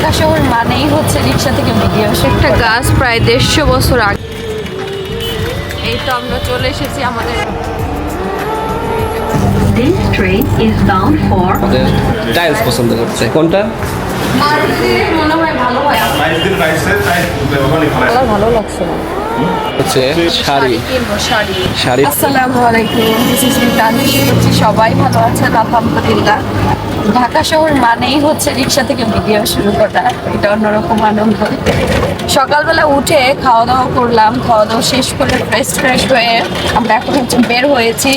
ঢাকা শহর মানেই হচ্ছে রিক্সা থেকে বেরিয়ে আসে একটা গাছ প্রায় 150 বছর আগে। এই তো আমরা চলে এসেছি আমাদের This train is bound for tiles পছন্দ করছে কোনটা? মনে হয় ভালো হয়। আমার ভালো লাগছে না। হচ্ছে শাড়ি। কিনবো শাড়ি। শাড়ি। আসসালামু আলাইকুম, দিস ইজ মিতালি। সবাই ভালো আছেন আলহামদুলিল্লাহ। ঢাকা শহর মানেই হচ্ছে রিক্সা থেকে ভিডিও শুরু করা, এটা অন্যরকম আনন্দ। সকালবেলা উঠে খাওয়া দাওয়া করলাম, খাওয়া দাওয়া শেষ করে ফ্রেশ হয়ে আমরা এখন হচ্ছে বের হয়েছি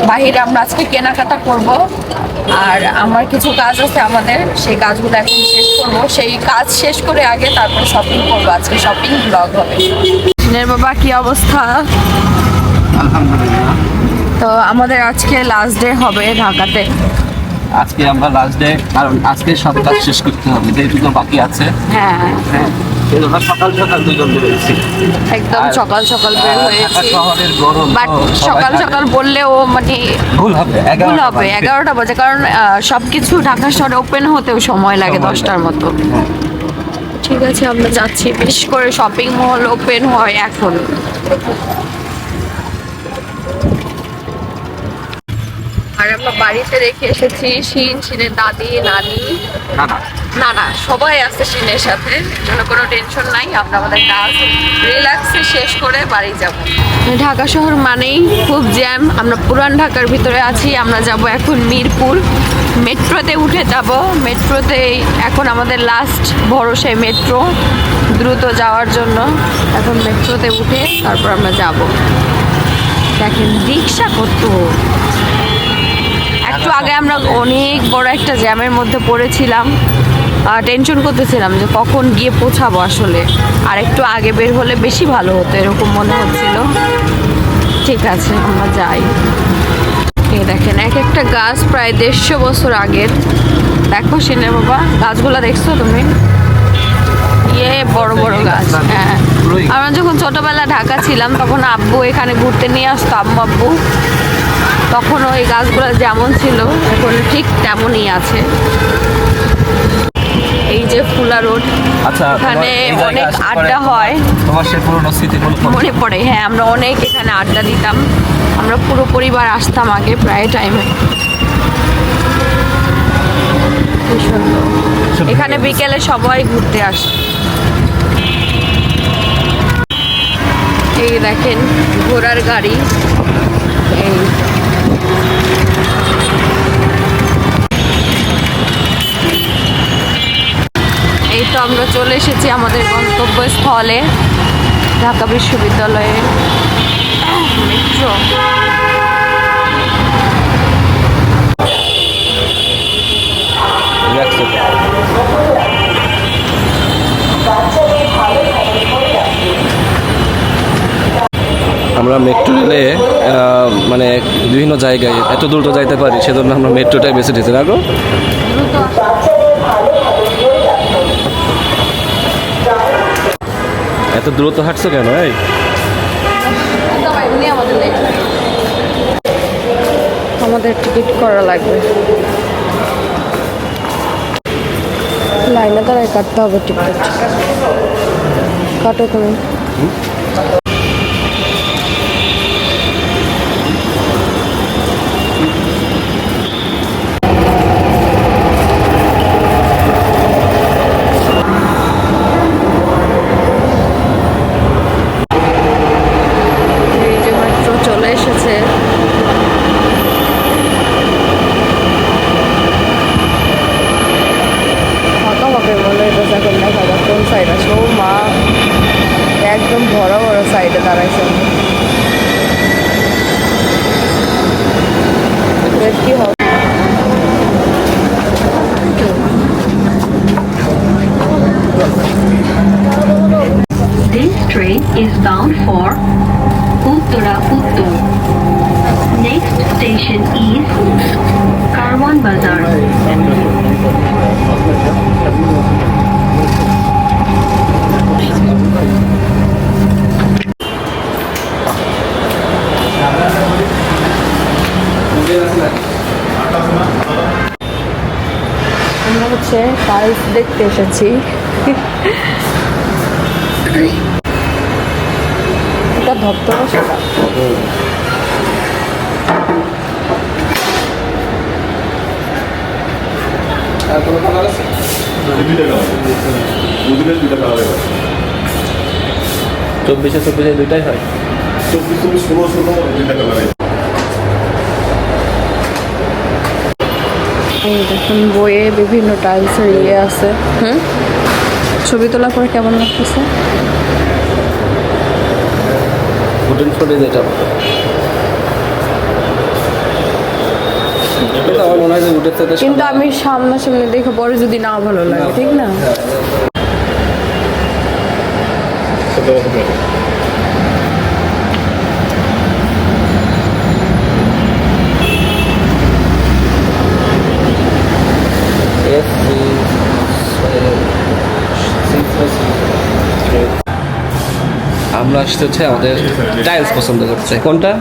বাহিরে। আমরা আজকে কেনাকাটা করব, আর আমার কিছু কাজ আছে আমাদের, সেই কাজগুলো এখন শেষ করব। সেই কাজ শেষ করে আগে তারপর শপিং করবো। আজকে শপিং ব্লগ হবে। বাবা কি অবস্থা? আলহামদুলিল্লাহ। তো আমাদের আজকে লাস্ট ডে হবে ঢাকাতে। আজকে আমরা লাস্ট ডে, কারণ আজকে সব কাজ শেষ করতে হবে, যেটুকু বাকি আছে। হ্যাঁ আমরা সকাল সকাল দুজন বেরোচ্ছি, একদম সকাল সকাল বের হয়েছি। শহরের গরম, বাট সকাল সকাল বললেও মানে ভুল হবে 11টা বাজে, কারণ সবকিছু ঢাকা শহরে ওপেন হতেও সময় লাগে 10টার মতো। ঠিক আছে, আমরা যাচ্ছি। বিশেষ করে শপিং মল ওপেন হয় এখন। আর আমরা বাড়িতে রেখে এসেছি শিনের দাদি নানি না সবাই আছে শিনের সাথে, জন্য কোনো টেনশন নাই। আমরা আমাদের কাজ রিল্যাক্সে শেষ করে বাড়ি যাব। ঢাকা শহর মানেই খুব জ্যাম। আমরা পুরান ঢাকার ভিতরে আছি। আমরা যাব এখন মিরপুর, মেট্রোতে উঠে যাব। মেট্রোতে এখন আমাদের লাস্ট ভরসা মেট্রো, দ্রুত যাওয়ার জন্য। এখন মেট্রোতে উঠে তারপর আমরা যাব। দেখেন রিক্সা কত। একটু আগে আমরা অনেক বড় একটা জ্যামের মধ্যে পড়েছিলাম, টেনশন করতেছিলাম যে কখন গিয়ে পৌঁছাবো আসলে। আর একটু আগে বের হলে বেশি ভালো হতো এরকম মনে হচ্ছিল। ঠিক আছে, আমরা যাই। এই দেখেন এক একটা গাছ প্রায় 150 বছর আগের। দেখো সিনের বাবা, গাছগুলো দেখছো তুমি? বড় বড় গাছ। হ্যাঁ, আমরা যখন ছোটবেলা ঢাকা ছিলাম তখন আব্বু এখানে ঘুরতে নিয়ে আসতো, আব্বু। তখন ওই গাছগুলো যেমন ছিল এখন ঠিক তেমনই আছে। এই যে ফুলা রোড, আচ্ছা, এখানে অনেক আড্ডা হয়। তোমার সেই পুরনো স্মৃতিগুলো মনে পড়ে। হ্যাঁ, আমরা অনেক এখানে আড্ডা দিতাম। আমরা পুরো পরিবার আসতাম আগে প্রায় টাইমে। এখানে বিকেলে সবাই ঘুরতে আসে। এই দেখেন ঘোড়ার গাড়ি। এই তো আমরা চলে এসেছি আমাদের গন্তব্যস্থলে, ঢাকা বিশ্ববিদ্যালয়ে মেট্রো। আমরা মেট্রো রেলে মানে বিভিন্ন জায়গায় এত দ্রুত যাইতে পারি, সেজন্য আমরা মেট্রোটাই বেছে নিয়েছি না গো। এত দ্রুত হাঁটছো কেন? আমাদের টিকিট করা লাগবে, লাইনে দাঁড়ায় কাটতে হবে টিকিট। কাটো তুমি। একদম বড় বড় সাইডে দাঁড়াইছে। কি হবে? This train is bound for Uttara Uttar. Next station is Karwan Bazar. আমরা হচ্ছে টাইলস দেখতে এসেছি। এটা ধপধপা সাদা। আর কোনো কালার আছে? চব্বিশে দুইটাই হয়। এই দেখুন বইয়ে বিভিন্ন টাইলসের ইয়ে আছে। ছবি তোলার পরে কেমন লাগতেছে? হোটেল ফোটে যেটা আমার মনে হয় যে উঠে থেকে কিন্তু আমি সামনাসামনি দেখে পরে যদি না ভালো লাগে, ঠিক না? আমরা আসতে হচ্ছে আমাদের টাইলস পছন্দ করছে। কোনটা?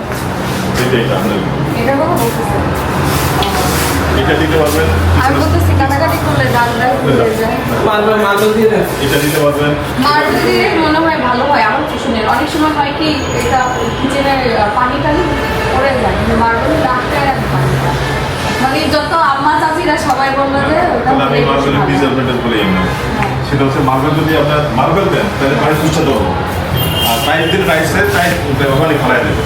এটা কথা বলতেছে। এটা দিতে পারবেন, আমি বলতেছি কাটাকাটি করলে দাগটা খুলে যায়। মার্বেল দিয়ে দেন। এটা দিতে পারবেন। মার্বেল দিলে মনে হয় ভালো হয়। আমার তো শুনে অনেক সময় হয় কি এটা কিচেনের পানি টানি পড়ে যায়, কিন্তু মার্বেল দাগটা মানে যত আম্মা চাচিরা সবাই বললো যে ওটা তাহলে আমি মার্বেলের ডিসঅ্যাডভান্টেজ বলি এমনি। সেটা হচ্ছে মার্বেল যদি আপনার মার্বেল দেন তাহলে প্রাইস উচ্চত হবে, আর টাইস দিলে টাইসের টাইস ওখানে ফেলাই দেবে।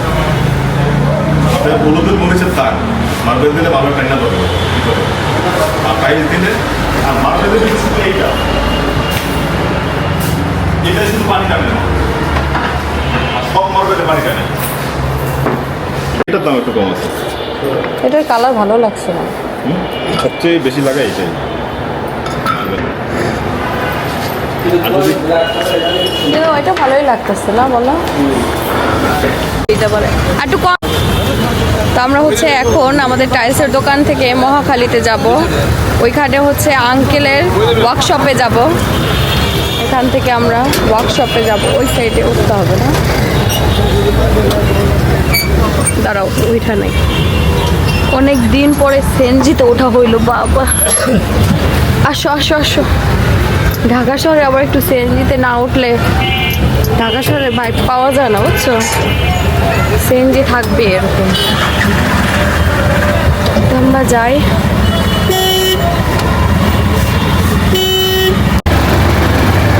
হলুদের মরিচের দাগ মার্বেল দিলে মার্বেল টাইনা ধরবে, আর টাইস দিলে আর মার্বেল দিলে শুধু এইটা শুধু পানি টানে না, আর সব মার্বেলে পানি টানে। এটার দাম একটু কম আছে। এটার কালার ভালো লাগছে না। সবচেয়ে বেশি লাগে এটাই। কিন্তু এটা ভালোই লাগতেছে না, বলো? এটা বলে একটু কম। তো আমরা হচ্ছে এখন আমাদের টাইলসের দোকান থেকে মহাখালীতে যাব, ওইখানে হচ্ছে আঙ্কেলের ওয়ার্কশপে যাব। এখান থেকে আমরা ওয়ার্কশপে যাব, ওই সাইডে উঠতে হবে না, দাঁড়াও ওইখানে। অনেক দিন পরে সেনজিতে ওঠা হইলো, বাবা। আসো আসো আসো। ঢাকা শহরে আবার একটু সিএনজিতে না উঠলে ঢাকা শহরে বাইক পাওয়া যায় না, বুঝছো? সিএনজি থাকবে এরকম। তো আমরা যাই।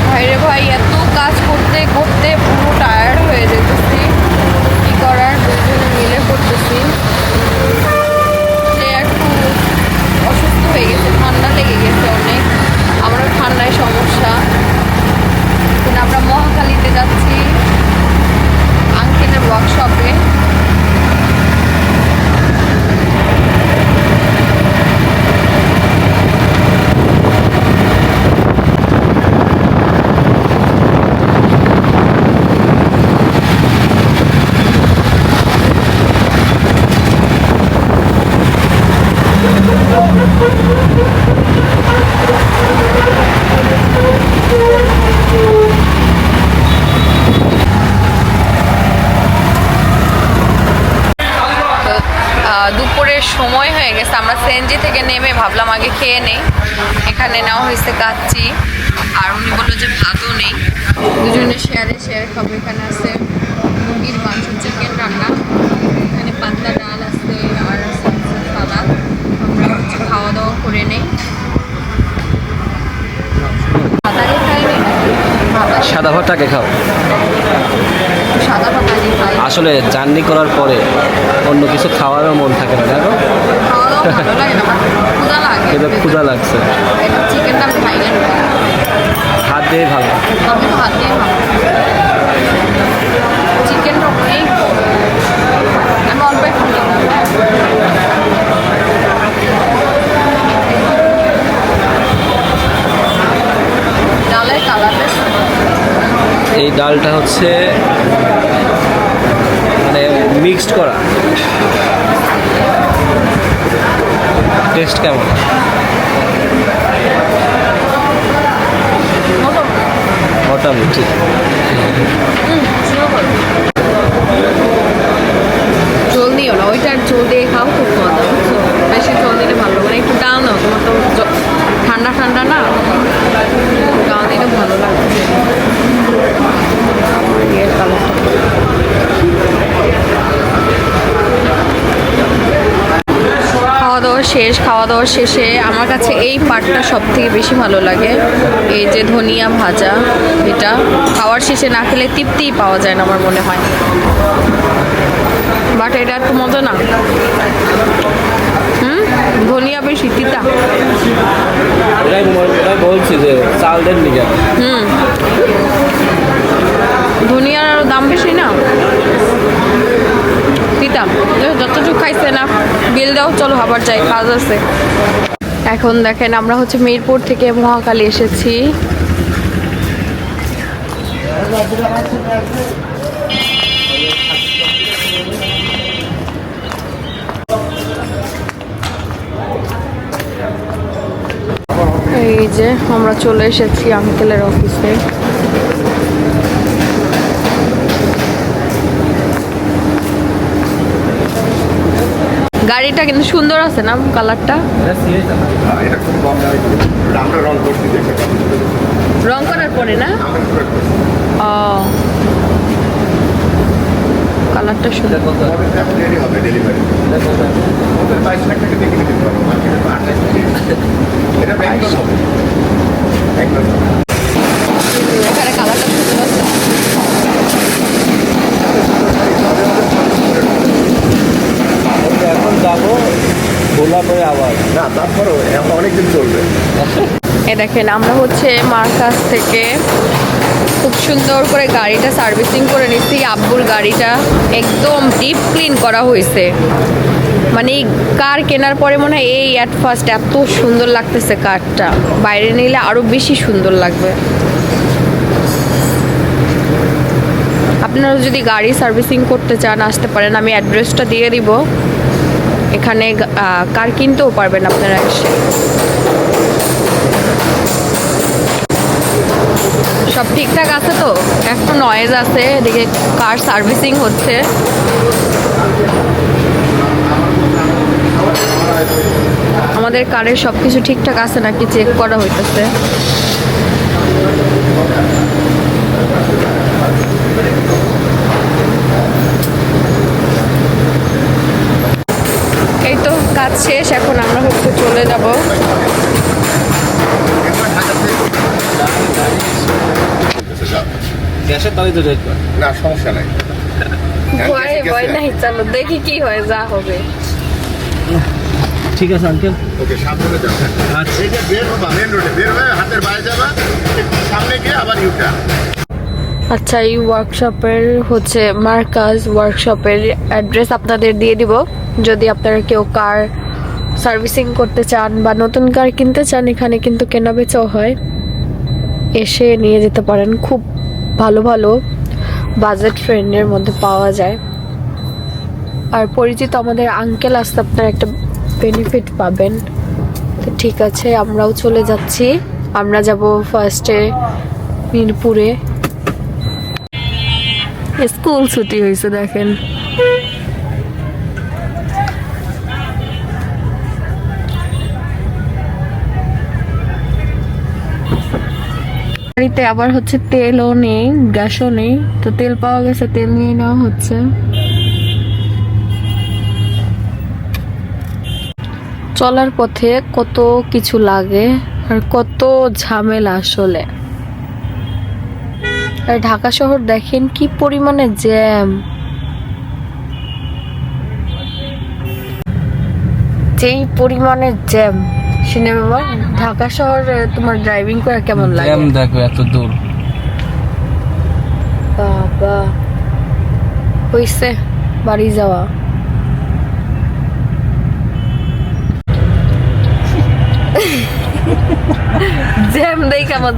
ভাই রে ভাই, এত কাজ করতে করতে পুরো টায়ার্ড হয়ে যেতেছি। কি করার, দুজনে মিলে করতেছি। সে একটু অসুস্থ হয়ে গেছে, ঠান্ডা লেগে গেছে অনেক। আমারও ঠান্ডায় সমস্যা। কিন্তু আমরা মহাখালীতে যাচ্ছি আঙ্কেলের ওয়ার্কশপে। দুপুরের সময় হয়ে গেছে, আমরা সিএনজি থেকে নেমে ভাবলাম আগে খেয়ে নেই। এখানে নেওয়া হয়েছে কাচ্চি, আর উনি বললো যে ভাতও নেই, দুজনে শেয়ারে খাবো। এখানে আছে মুরগির মাংস, চিকেন রান্না, এখানে পাতলা ডাল আছে, আর আছে সালাদ। আমরা হচ্ছে খাওয়া দাওয়া করে নেই। ভাতাকে খাইনি, সাদা ভাতটাকে খাও। সাদা ভাতাকে খাই। আসলে জার্নি করার পরে অন্য কিছু খাওয়ারও মন থাকে না, দেখো। খাওয়া দাওয়া ভালো লাগে না, ক্ষুধা লাগে। কিন্তু ক্ষুধা লাগছে। চিকেনটা আমি খাই না, হাত দিয়ে ভালো। আমি তো হাত দিয়ে ভালো। চিকেনটা অনেক বড়, আমি অল্প একটু নিলাম। ডালের কালারটা এই ডালটা হচ্ছে মানে মিক্সড করা। টেস্ট কেমন? মোটামুটি। জল দিও না, ওইটার জল দিয়ে খাও, খুব মজা, বুঝছো? বেশি জল দিলে ভালো, মানে একটু ডাল নাও, তোমার তো ঠান্ডা ঠান্ডা না। শেষ, খাওয়া দাওয়া শেষে আমার কাছে এই পার্টটা সব থেকে বেশি ভালো লাগে। এই যে ধনিয়া ভাজা, এটা খাওয়ার শেষে না খেলে তৃপ্তিই পাওয়া যায় না আমার মনে হয়, বাট এটা একটু মজা না। ধনিয়া বেশি তিতা। এটাই বলছি যে চাল দেন নিকে। ধনিয়ার দাম বেশি না, তিতা। যতটুকু খাইছে না, বিল দাও, চলো আবার যাই, কাজ আছে। এখন দেখেন আমরা হচ্ছে মিরপুর থেকে মহাখালী এসেছি। এই যে আমরা চলে এসেছি আঙ্কেলের অফিসে। গাড়িটা কিন্তু সুন্দর আছে না, কালারটা। রং করার পরে না, ও কালারটা সুন্দর। এখানে কালারটা সুন্দর আছে। এখন যাবো ভোলা করে আবার না, তারপরেও অনেকদিন চলবে। এ দেখেন আমরা হচ্ছে মার্কাস থেকে খুব সুন্দর করে গাড়িটা সার্ভিসিং করে নিচ্ছি। আব্বুর গাড়িটা একদম ডিপ ক্লিন করা হয়েছে, মানে কার কেনার পরে মনে হয় এই অ্যাট ফার্স্ট এত সুন্দর লাগতেছে কারটা, বাইরে নিলে আরও বেশি সুন্দর লাগবে। আপনারা যদি গাড়ি সার্ভিসিং করতে চান আসতে পারেন, আমি অ্যাড্রেসটা দিয়ে দিব। এখানে কার কিনতেও পারবেন আপনারা এসে। সব ঠিকঠাক আছে তো, একটু নয়েজ আছে, এদিকে কার সার্ভিসিং হচ্ছে। আমাদের কারের সব কিছু ঠিকঠাক আছে নাকি চেক করা হইতেছে। এই তো কাজ শেষ, এখন আমরা হচ্ছে চলে যাব। গ্যাসের তাই তো রেট না, সমস্যা নাই। ভয় নাই, চলো দেখি কি হয়, যা হবে। ঠিক আছে আঙ্কেল। ওকে, সাবধানে যাও। আচ্ছা। এই যে বের হবা, মেন রোডে বের হয়ে হাতের বাইরে যাবা, একটু সামনে গিয়ে আবার ইউটার্ন। আচ্ছা, এই ওয়ার্কশপের হচ্ছে মার্কাস ওয়ার্কশপের অ্যাড্রেস আপনাদের দিয়ে দিব। যদি আপনারা কেউ কার সার্ভিসিং করতে চান বা নতুন কার কিনতে চান, এখানে কিন্তু কেনা বেচাও হয়, এসে নিয়ে যেতে পারেন। খুব ভালো ভালো বাজেট ফ্রেন্ডের মধ্যে পাওয়া যায়। আর পরিচিত আমাদের আঙ্কেল আসতে আপনারা একটা বেনিফিট পাবেন। তো ঠিক আছে, আমরাও চলে যাচ্ছি। আমরা যাব ফার্স্টে মিরপুরে। স্কুল ছুটি হয়েছে দেখেন। গাড়িতে আবার হচ্ছে তেলও নেই, গ্যাসও নেই, তো তেল পাওয়া গেছে, তেল নিয়ে নেওয়া হচ্ছে। চলার পথে কত কিছু লাগে আর কত ঝামেলা আসলে। আর ঢাকা শহর দেখেন কি পরিমাণে জ্যাম, যেই পরিমাণে জ্যাম। সিনেমা ঢাকা শহরে তোমার ড্রাইভিং করে কেমন লাগে? জ্যাম দেখো এত দূর। বাবা, হইছে বাড়ি যাওয়া। জ্যাম দেখা আমার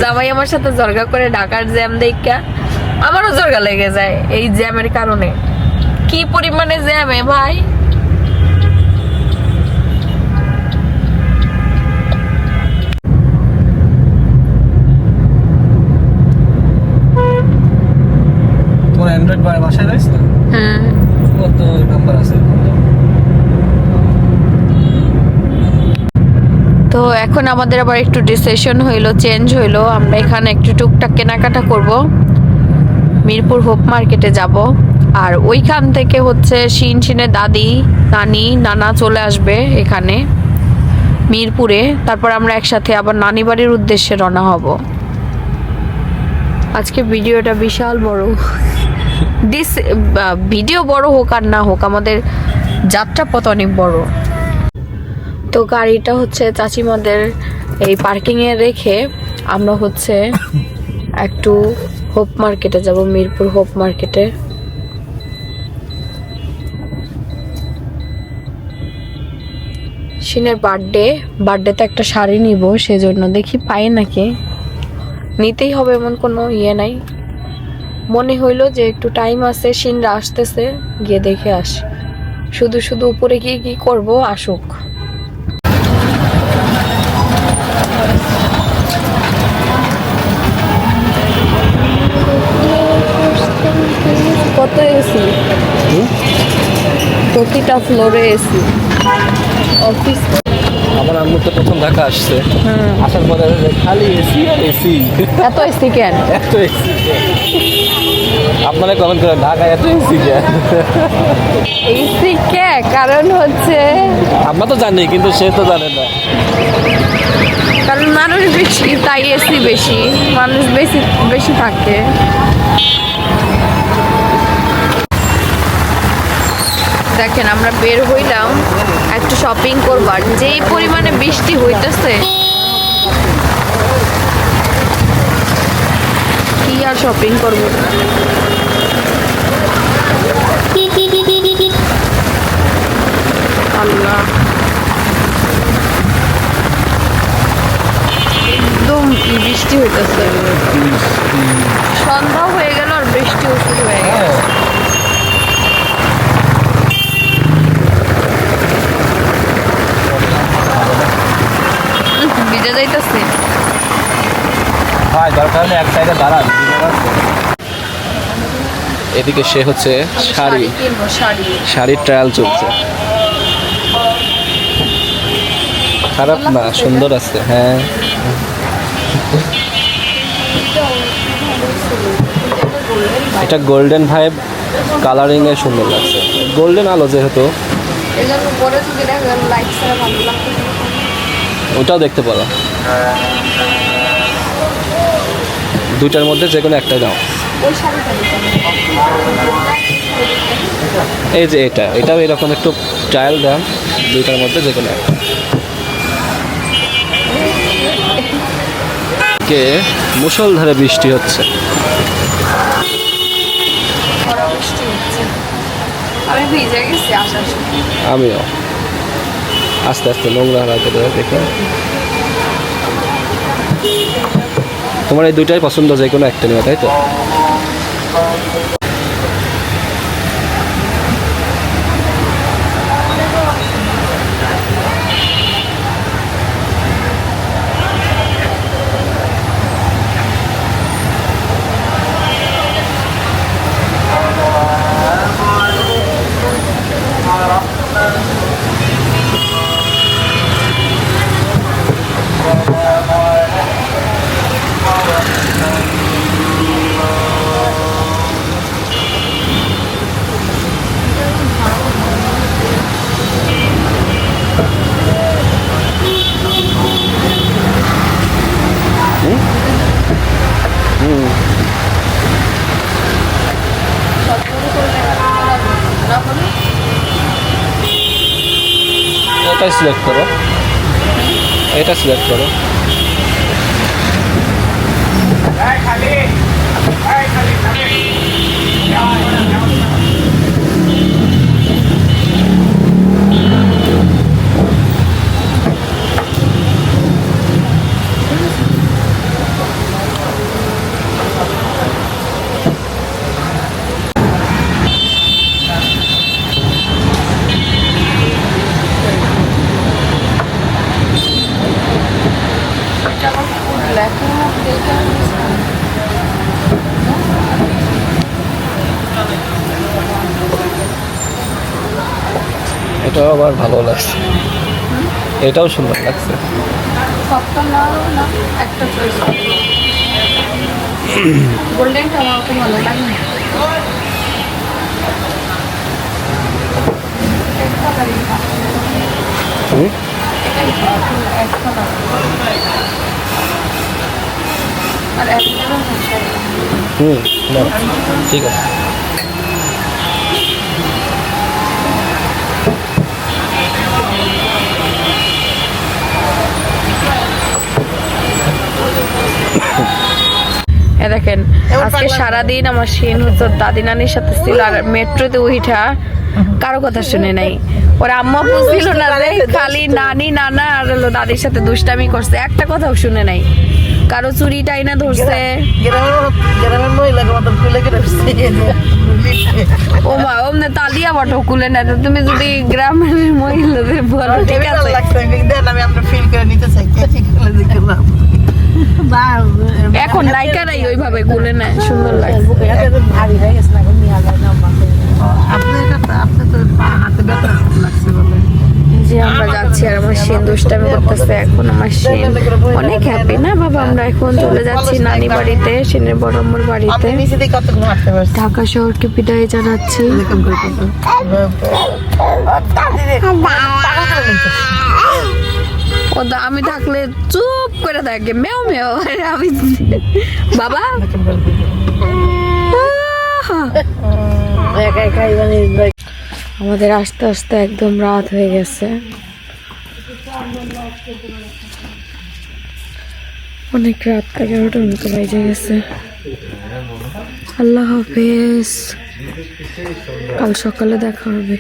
জামাই আমার সাথে জর্গা করে, ঢাকার জ্যাম দেখা আমারও জর্গা লেগে যায় এই জ্যামের কারণে। কি পরিমাণে জ্যামে ভাই। তোমার অ্যান্ড্রয়েড বাসায় রয়েছে না? কত নাম্বার আছে? তো এখন আমাদের আবার একটু ডিসিশন হইলো, চেঞ্জ হইলো। আমরা এখানে একটু টুকটাক কেনাকাটা করব, মিরপুর হোপ মার্কেটে যাব। আর ওইখান থেকে হচ্ছে শিনের দাদি নানি নানা চলে আসবে এখানে মিরপুরে। তারপর আমরা একসাথে আবার নানি বাড়ির উদ্দেশ্যে রওনা হব। আজকে ভিডিওটা বিশাল বড়। ভিডিও বড় হোক আর না হোক, আমাদের যাত্রাপথ অনেক বড়। তো গাড়িটা হচ্ছে চাচিমাদের এই পার্কিংয়ে রেখে আমরা হচ্ছে একটু হোপ মার্কেটে যাব, মিরপুর হোপ মার্কেটে। শিনের বার্থডেতে একটা শাড়ি নিব, সেজন্য দেখি পাই নাকি। নিতেই হবে এমন কোনো ইয়ে নাই। মনে হইলো যে একটু টাইম আছে, শিনরা আসতেছে, গিয়ে দেখে আসি। শুধু শুধু উপরে গিয়ে কি করব, আসুক। কত এসি, প্রতিটা ফ্লোরে এসি। অফিস আমার আম্মু তো প্রথম ঢাকা আসছে, আসার পরে খালি এসি আর এসি। এত এসি কেন? এত এসি আপনারা কমেন্ট করেন ঢাকায় এত এসি কেন? এসি কে? কারণ হচ্ছে আমরা তো জানি, কিন্তু সে তো জানে না। কারণ মানুষ বেশি, তাই এসি বেশি, মানুষ বেশি বেশি থাকে। দেখেন আমরা বের হইলাম একটু শপিং করবার, যেই পরিমাণে বৃষ্টি হইতেছে কি আর শপিং করবো। আল্লাহ, একদম বৃষ্টি হইতেছে, সন্ধ্যা হয়ে গেল আর বৃষ্টিও শুরু হয়ে গেল। ভিজে যাইতেছে। দরকার হলে এক সাইডে দাঁড়ান। এদিকে সে হচ্ছে শাড়ি, শাড়ির ট্রায়াল চলছে। খারাপ না, সুন্দর আছে। হ্যাঁ, এটা গোল্ডেন ভাইব কালারিং এ সুন্দর লাগছে, গোল্ডেন আলো যেহেতু। ওটাও দেখতে পারো, দুইটার মধ্যে যে কোনো একটা দাও। এই যে এটাও এরকম একটু ট্রায়াল দাম, দুইটার মধ্যে যে কোনো একটা। কে মুষলধারে বৃষ্টি হচ্ছে। আমি ভিজে গেছি আসার সময়। আমিও আস্তে আস্তে নোংরা হারাতে দেখে। তোমার এই দুইটাই পছন্দ, যে কোনো একটা নেওয়া, তাই তো? এটা সিলেক্ট করো, এটা সিলেক্ট করো। এটাও আবার ভালো লাগছে, এটাও সুন্দর লাগছে। একটা চয়েস গোল্ডেনটা আমার খুব ভালো লাগে। হুম? আর একটা হুম, নাও। ঠিক আছে। এ দেখেন আজকে সারাদিন আমার শিন হচ্ছে দাদি নানির সাথে ছিল আর মেট্রোতে উঠা কারো কথা শুনে নাই। ওর আম্মা বুঝছিল না যে খালি নানি নানা আর হলো দাদির সাথে দুষ্টামি করছে, একটা কথাও শুনে নাই। কারো চুরি টাইনা ধরছে, ও মা ওমনে তালিয়া বটো কুলে না। তুমি যদি গ্রামের মহিলাদের বলো ঠিক আছে, এখন নায়িকারাই ওইভাবে কুলে নেয়, সুন্দর লাগে। যে আমরা যাচ্ছি আর আমার শিন দুষ্টামি করতেছে। এখন আমার শিন অনেক হ্যাপি না বাবা, আমরা এখন চলে যাচ্ছি নানি বাড়িতে, শিনের বড় আম্মুর বাড়িতে। ঢাকা শহরকে বিদায় জানাচ্ছি। ও আমি থাকলে চুপ করে থাকে, মেও মেও। আমি বাবা আমাদের আস্তে আস্তে একদম রাত হয়ে গেছে, অনেক রাত, 11টার মতো বেজে গেছে। আল্লাহ হাফেজ, কাল সকালে দেখা হবে।